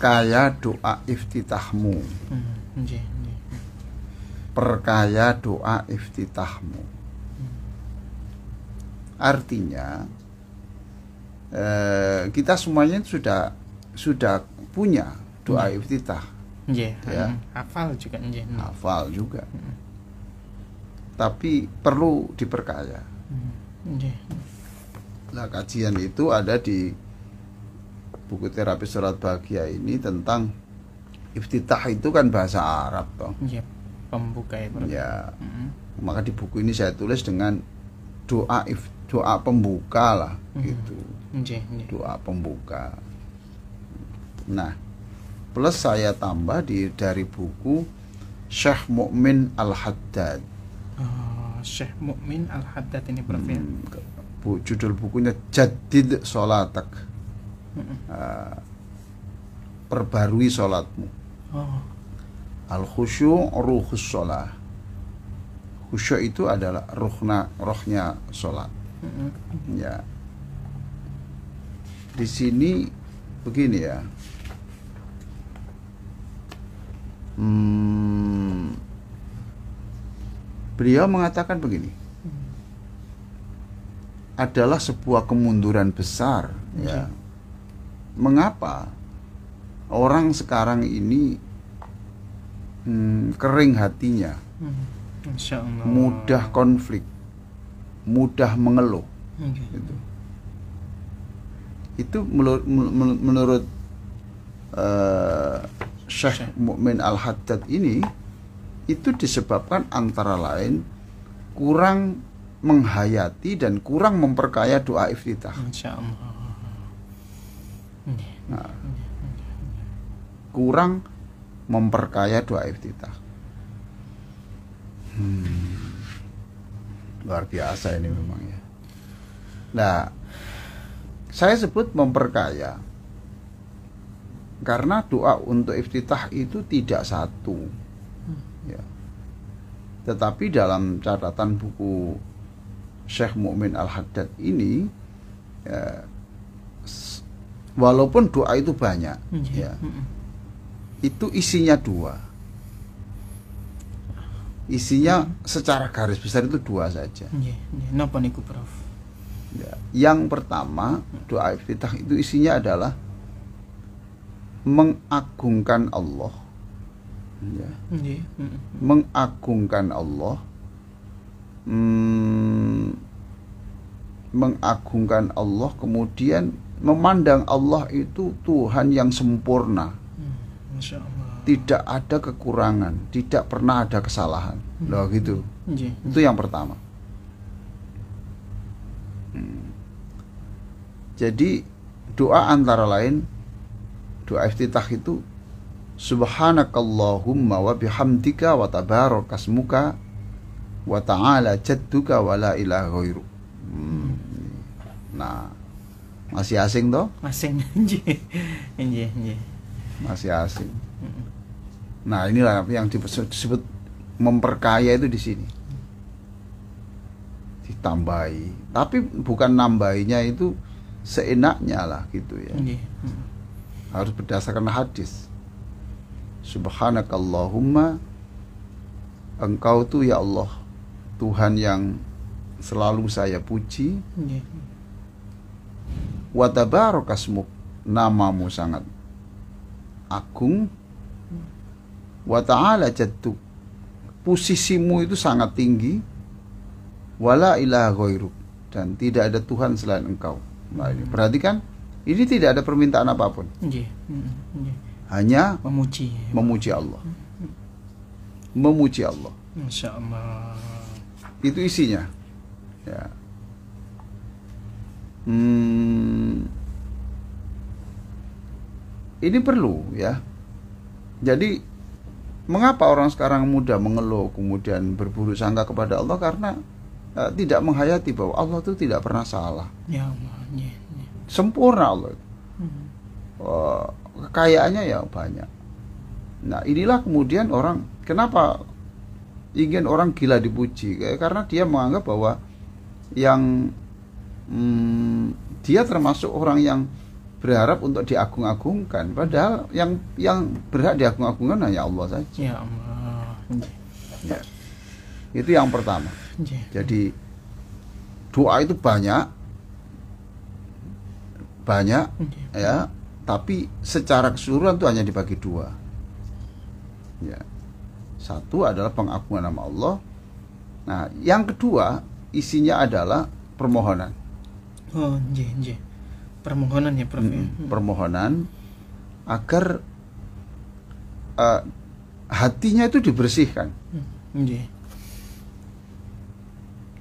perkaya doa iftitahmu. Nggih, nggih. Perkaya doa iftitahmu. Artinya kita semuanya sudah punya doa iftitah. Nggih, Ya. hafal juga nggih. Hafal juga. Tapi perlu diperkaya. Nggih. Nah, kajian itu ada di buku terapi sholat bahagia ini tentang iftitah itu kan bahasa Arab toh. Nggih, pembuka ya, Bro. Ya. Maka di buku ini saya tulis dengan doa pembuka lah gitu. Nggih, nggih. Doa pembuka. Nah, plus saya tambah dari buku Syekh Mukmin Al-Haddad. Syekh Mukmin Al-Haddad ini, Prof. Ya. Judul bukunya Jadid Sholatak. Perbarui sholatmu. Al-khusyu' ruhus sholah. Khusyuk itu adalah rohnya sholat. Ya. Di sini begini ya. Beliau mengatakan begini. Adalah sebuah kemunduran besar, ya. Mengapa orang sekarang ini kering hatinya, Insyaallah. mudah konflik, mudah mengeluh, gitu. Itu menurut Syekh Mukmin Al-Haddad ini itu disebabkan antara lain kurang menghayati dan kurang memperkaya doa iftitah. Insyaallah. Nah, kurang memperkaya doa iftitah. Luar biasa ini memang ya. Nah, saya sebut memperkaya karena doa untuk iftitah itu tidak satu, ya. Tetapi dalam catatan buku Syekh Mukmin Al-Haddad ini, ya, walaupun doa itu banyak, ya, itu isinya dua. Isinya secara garis besar itu dua saja. Napa niku, Prof? Ya, yang pertama, doa iftitah itu isinya adalah mengagungkan Allah, ya. Mengagungkan Allah, mengagungkan Allah, kemudian memandang Allah itu Tuhan yang sempurna. Masya Allah. Tidak ada kekurangan, tidak pernah ada kesalahan. Loh gitu. Itu yang pertama. Jadi doa antara lain, doa iftitah itu subhanakallahumma wa bihamdika wa tabarakasmuka wa ta'ala jadduka wa la ilaha ghairu. Nah, masih asing toh? Asing. Masih asing. Nah, inilah yang disebut memperkaya itu di sini. Ditambahi. Tapi bukan nambahinya itu seenaknya lah gitu ya. Harus berdasarkan hadis. Subhanakallahumma, Engkau tuh ya Allah, Tuhan yang selalu saya puji. Wa tabarakasmuk, namamu sangat agung. Wa ta'ala jadduk, posisimu itu sangat tinggi. Wala ilaha ghairuk, dan tidak ada Tuhan selain Engkau. Nah, ini perhatikan, ini tidak ada permintaan apapun. Hanya memuji Allah. Memuji Allah. Masya Allah. Itu isinya. Ya. Ini perlu ya. Jadi mengapa orang sekarang mudah mengeluh kemudian berburuk sangka kepada Allah? Karena tidak menghayati bahwa Allah itu tidak pernah salah. Ya Allah. Sempurna Allah. Kekayaannya ya banyak. Nah, inilah kemudian orang kenapa ingin orang gila dipuji? Karena dia menganggap bahwa yang dia termasuk orang yang berharap untuk diagung-agungkan, padahal yang berhak diagung-agungkan hanya Allah saja. Ya Allah. Ya. Itu yang pertama. Jadi doa itu banyak ya, tapi secara keseluruhan itu hanya dibagi dua. Ya. Satu adalah pengagungan nama Allah. Nah, yang kedua isinya adalah permohonan. Oh, permohonan ya, Prof. Permohonan agar hatinya itu dibersihkan.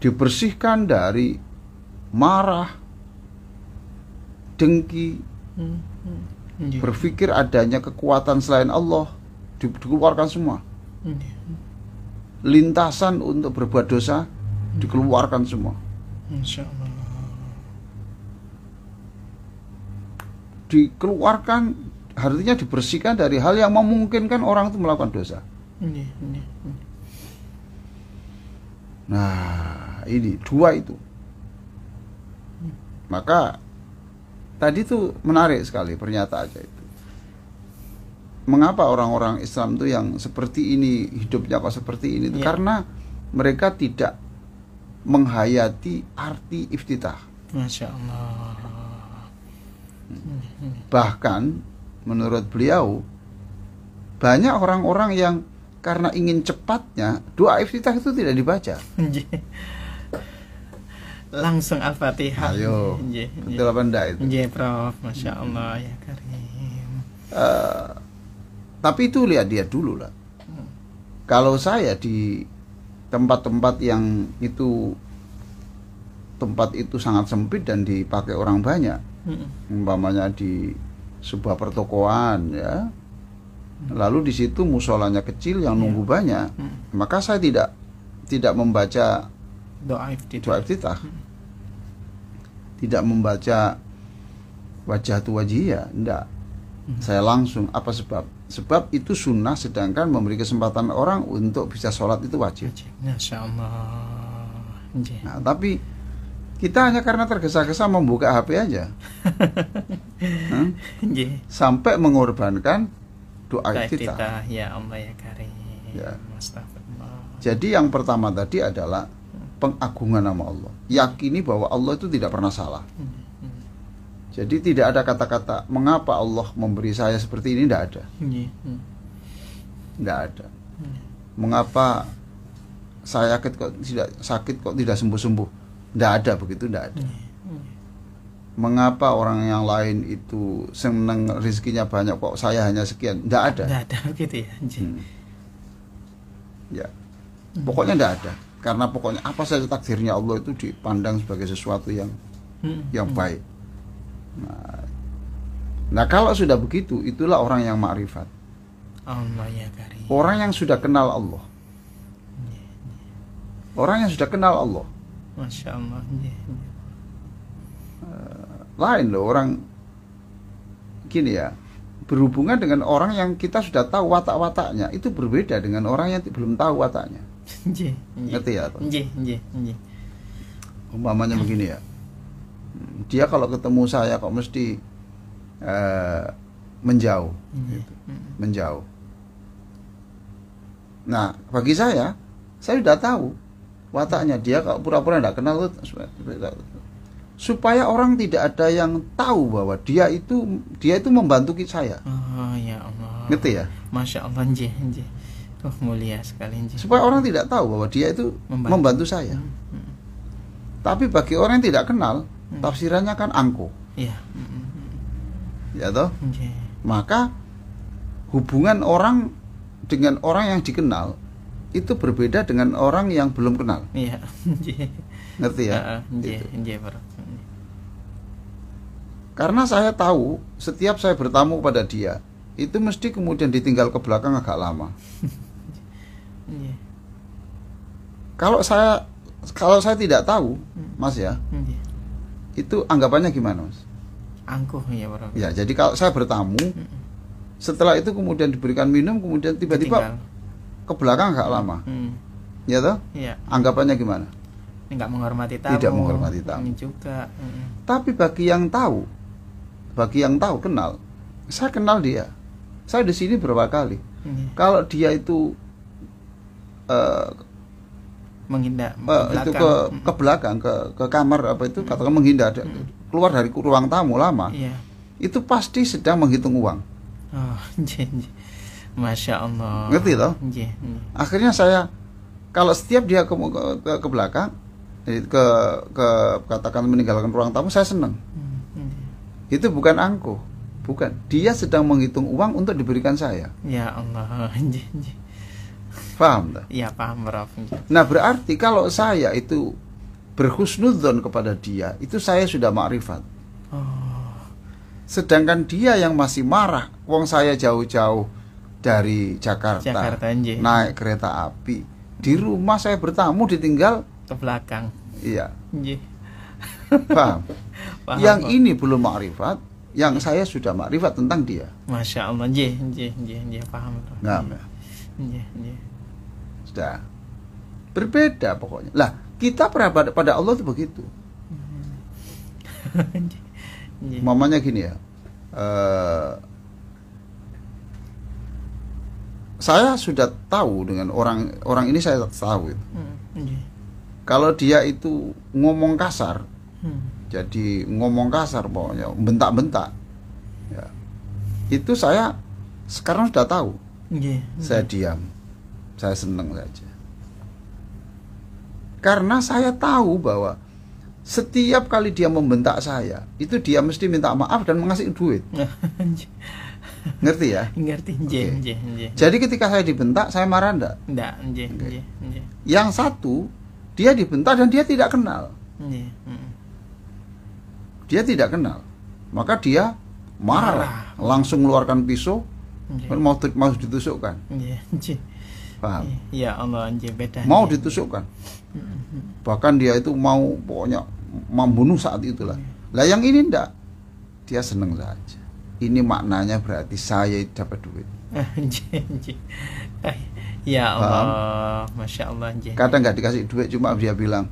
Dibersihkan dari marah, dengki, berpikir adanya kekuatan selain Allah, dikeluarkan semua. Lintasan untuk berbuat dosa dikeluarkan semua. Insya Allah. Dikeluarkan artinya dibersihkan dari hal yang memungkinkan orang itu melakukan dosa. Nah, ini dua itu. Maka tadi itu menarik sekali pernyataannya itu. Mengapa orang-orang Islam itu yang seperti ini hidupnya kok seperti ini? Ya. Karena mereka tidak menghayati arti iftitah. Masya Allah. Bahkan menurut beliau banyak orang-orang yang karena ingin cepatnya doa iftitah itu tidak dibaca. Langsung Al-Fatihah. Ayo, betul apa enggak itu? Prof. Masya Allah ya Karim. Tapi itu lihat dulu lah. Kalau saya di tempat-tempat yang itu tempat itu sangat sempit dan dipakai orang banyak, umpamanya di sebuah pertokoan ya, lalu di situ musolanya kecil yang nunggu banyak, maka saya tidak membaca doa iftitah. Tidak membaca wajah tu wajiyah, enggak. Saya langsung, apa sebab? Sebab itu sunnah, sedangkan memberi kesempatan orang untuk bisa sholat itu wajib. Masya Allah. Nah, tapi kita hanya karena tergesa-gesa membuka HP aja, sampai mengorbankan doa iftitah. Ya Allah ya Karim. Ya. Astagfirullah. Jadi yang pertama tadi adalah pengagungan nama Allah. Yakini bahwa Allah itu tidak pernah salah. Jadi tidak ada kata-kata mengapa Allah memberi saya seperti ini, tidak ada. Tidak ada. Mengapa saya sakit kok tidak sembuh-sembuh? Tidak ada begitu, tidak ada. Mengapa orang yang lain itu senang rezekinya banyak kok saya hanya sekian? Tidak ada. Tidak ada gitu ya. Ya. Pokoknya tidak ada. Karena pokoknya apa saja takdirnya Allah itu dipandang sebagai sesuatu yang baik. Nah, kalau sudah begitu, itulah orang yang ma'rifat. Allah ya Karim. Orang yang sudah kenal Allah. Orang yang sudah kenal Allah. Masya Allah. Lain loh orang gini ya, berhubungan dengan orang yang kita sudah tahu watak-wataknya, itu berbeda dengan orang yang belum tahu wataknya. Ngerti ya? Umpamanya begini ya, dia kalau ketemu saya kok mesti menjauh, gitu. Menjauh. Nah, bagi saya sudah tahu wataknya. Dia kalau pura-pura tidak kenal, supaya orang tidak ada yang tahu bahwa dia itu membantu saya. Oh ya Allah. Ngerti ya? Masya Allah. Mulia sekali. Supaya orang tidak tahu bahwa dia itu membantu saya. Tapi bagi orang yang tidak kenal, tafsirannya kan angkuh. Iya. Ya toh? Maka hubungan orang dengan orang yang dikenal itu berbeda dengan orang yang belum kenal. Iya. Ngerti ya? Gitu. Karena saya tahu setiap saya bertamu pada dia, itu mesti kemudian ditinggal ke belakang agak lama. Kalau saya tidak tahu, Mas ya, itu anggapannya gimana, Mas? Angkuh ya, Bro. Ya, jadi kalau saya bertamu, setelah itu kemudian diberikan minum, kemudian tiba-tiba ke belakang agak lama. Ya toh? Iya. Anggapannya gimana? Enggak menghormati tamu. Tidak menghormati tamu. Juga. Tapi bagi yang tahu, bagi yang tahu kenal, saya kenal dia. Saya di sini berapa kali. Kalau dia itu menghindar itu ke belakang, ke kamar apa itu katakan menghindar, keluar dari ruang tamu lama, Iya. itu pasti sedang menghitung uang. Oh, Masya Allah. Ngerti toh? Akhirnya saya kalau setiap dia ke belakang, ke katakan meninggalkan ruang tamu, saya senang. Itu bukan angkuh, bukan. Dia sedang menghitung uang untuk diberikan saya. Ya Allah. Paham tak? Iya, paham, Prof. Nah, berarti kalau saya itu berhusnudzon kepada dia, itu saya sudah makrifat. Oh. Sedangkan dia yang masih marah, wong saya jauh-jauh dari Jakarta, naik kereta api, di rumah saya bertamu ditinggal ke belakang. Iya. Nggih. Paham? Paham, Yang Pak. ini belum makrifat, yang saya sudah makrifat tentang dia. Masya Allah. Nggih, paham, Prof. Nggak, Nggih. sudah berbeda pokoknya. Lah, kita pada Allah itu begitu. Mamanya gini ya, saya sudah tahu dengan orang ini, saya tahu itu. Kalau dia itu ngomong kasar, jadi ngomong kasar pokoknya, bentak-bentak, ya, itu saya sekarang sudah tahu. Saya diam, saya senang saja. Karena saya tahu bahwa setiap kali dia membentak saya, itu dia mesti minta maaf dan mengasih duit. Ngerti ya? Ngerti. Jadi ketika saya dibentak, saya marah enggak? Enggak. Yang satu, dia dibentak dan dia tidak kenal. Dia tidak kenal. Maka dia marah. Langsung mengeluarkan pisau, mau ditusukkan. Paham? Ya Allah, beda. Mau ditusukkan. Bahkan dia itu mau pokoknya membunuh saat itulah. Lah yang ini enggak. Dia senang saja. Ini maknanya berarti saya dapat duit. Ya Allah, Masya Allah. Kadang nggak dikasih duit, cuma dia bilang,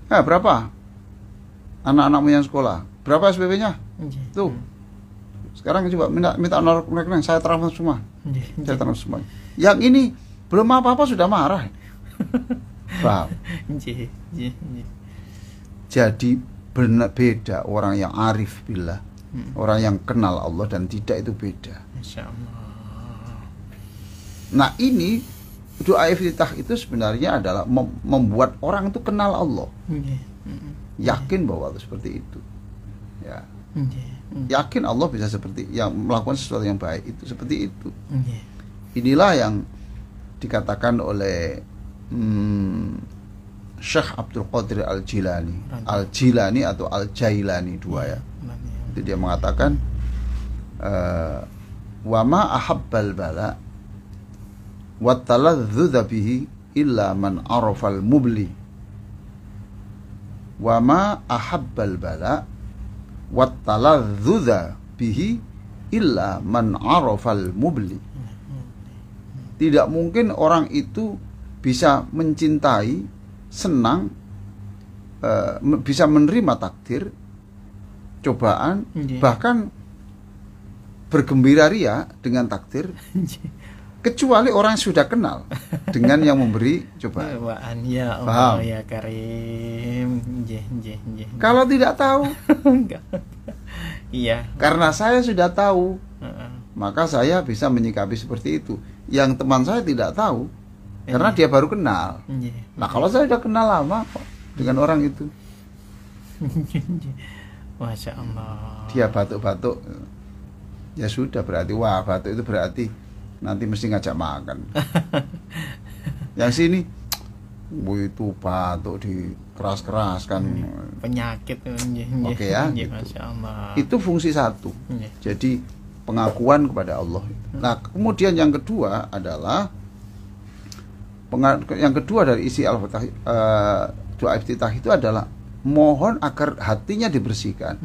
berapa anak-anakmu yang sekolah? Berapa SPP-nya? Tuh. Sekarang coba minta nomor rekening, saya transfer semua. Saya transfer semua. Yang ini belum apa-apa sudah marah. Paham? Jadi benar beda orang yang arif billah, orang yang kenal Allah dan tidak, itu beda. Masya Allah. Nah, ini doa iftitah itu sebenarnya adalah membuat orang itu kenal Allah, yakin bahwa itu seperti itu, ya, yakin Allah bisa seperti yang melakukan sesuatu yang baik itu seperti itu. Inilah yang dikatakan oleh Syekh Abdul Qadir Al-Jilani, Al-Jilani atau Al-Jailani, dua ya. Itu dia mengatakan, wa ma ahabbal bala wa taladzudha bihi illa man arafal mubli. Wa ma ahabbal bala wa taladzudha bihi illa man arafal mubli. Tidak mungkin orang itu bisa mencintai, senang, bisa menerima takdir, cobaan, bahkan bergembira ria dengan takdir, kecuali orang yang sudah kenal dengan yang memberi cobaan. Ya Allah, ya Karim. Kalau tidak tahu, iya. Karena saya sudah tahu, maka saya bisa menyikapi seperti itu. Yang teman saya tidak tahu, karena dia baru kenal. Nah, kalau saya sudah kenal lama kok dengan orang itu, Masya Allah. dia batuk-batuk, ya sudah, berarti wah, batuk itu berarti nanti mesti ngajak makan. Yang sini, itu batuk di keras-keras kan, penyakit. Oke ya, gitu. Masya Allah. Itu fungsi satu. Jadi pengakuan kepada Allah. Nah, kemudian yang kedua adalah dari isi doa iftitah itu adalah mohon agar hatinya dibersihkan